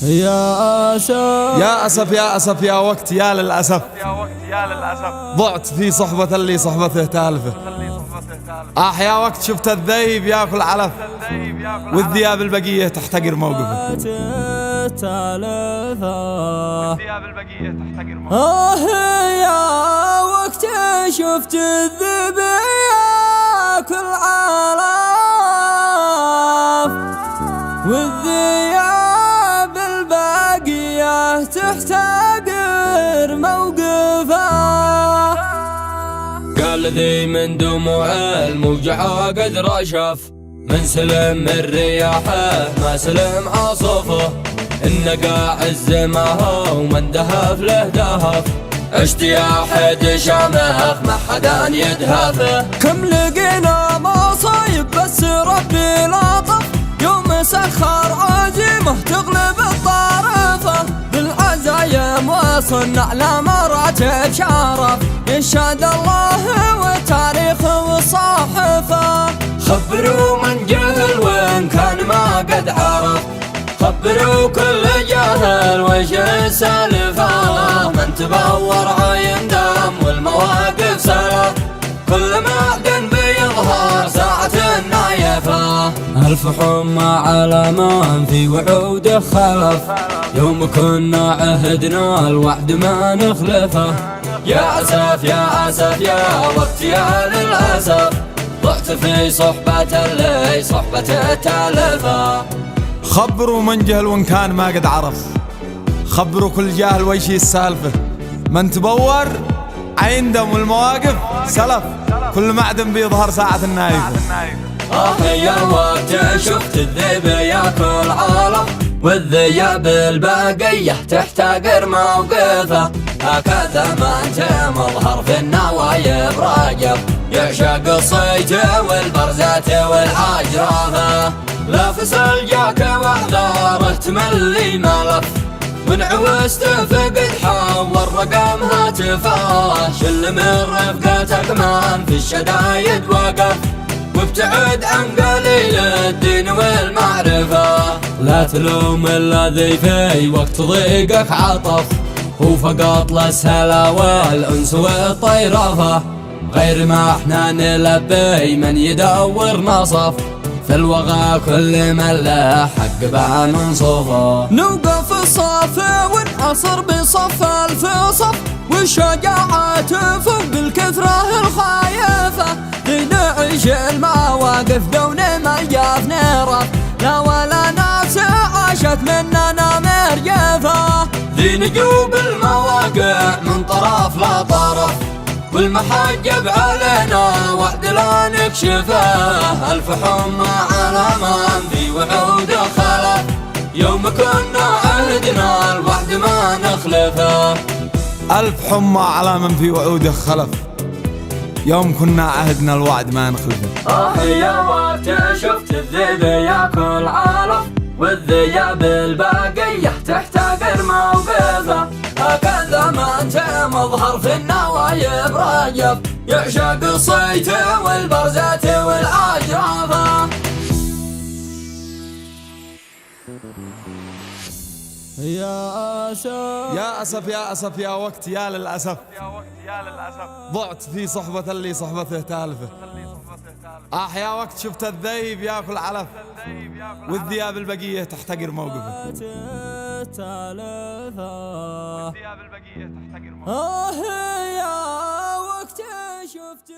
يا أسف يا أسف يا أسف يا وقت يا للأسف ضعت في صحبة اللي صحبته تالفة. يا وقت شفت الذيب ياكل علف والذياب البقية تحتقر موقفه. يا وقت شفت الذيب ياكل علف والذياب الباقية تحتقر موقفه. قال ذي من دموع الموجعة قد رشف، من سلم من رياحه ما سلم عاصفه. النقاع الزماه ومن دهف له دهف، عشت يا حد شامخ ما حدا يدهفه. كم لقينا مصايب بس ربي لطف، يوم سخر عزيمه تغلب الطرفه. بالعزايم وصلنا على مراتب شرف، يشهد الله والتاريخ والصحفه. خبروا من جهل وإن كان ما قد عرف، خبروا كل جاهل وش السالفة. من تبور عين دم والمواقف سلف، كل معدن بيظهر ساعة نايفة. ألف حمى على من في وعوده خلف، يوم كنا عهدنا الوعد ما نخلفه. يا أسف يا أسف يا وقت يا للأسف، ضعت في صحبة اللي صحبته تالفة. خبروا من جهل وإن كان ما قد عرف، خبروا كل جاهل ويش السالفة. من تبور عين دم والمواقف سلف، كل معدن بيظهر ساعة النايفة. يا وقت شفت الذيب ياكل علف والذياب الباقية تحتقر موقفه. هكذا ما انت مظهر في النوايب راجف، يعشق الصيت والبرزات والعجرفة. لا فسل جاك واعذاره تملي ملف، من عوزت فقد حول رقم هاتفه. شل من رفقتك من في الشدايد وقف، وابتعد عن قليل الدين والمعرفة. لا تلوم الذي في وقت ضيقك عطف، هو فقط الاسهل والانس والطيرفة. غير ما احنا نلبي من يدور نصف، في الوغى كل من له حق بان ننصفه. نوقف الصف ونعصر بصف الف صف، والشجاعة فوق الكثرة الخايفة. نعيش المواقف دون ما جاف نرف، لا ولا ناس عاشت مننا مرجفة. ذي نجوب المواقع من طرف لا طرف، والمحجب علينا وعد لا نكشفه. ألف حمى على من في وعود خلف، يوم كنا عهدنا الوعد ما نخلفه. ألف حمى على من في وعوده خلف، يوم كنا عهدنا الوعد ما نخلفه. يا وقت شفت الذيب ياكل علف والذياب الباقية تحتقر موقفه. هكذا ما انت مظهر في النوايب راجف، يعشق الصيت والبرزات والعجرفة. يا أسف يا أسف يا أسف يا وقت يا للأسف، ضعت في صحبة اللي صحبته تالفة. يا وقت شفت الذيب ياكل علف والذياب البقية تحتقر موقفه. يا وقت شفت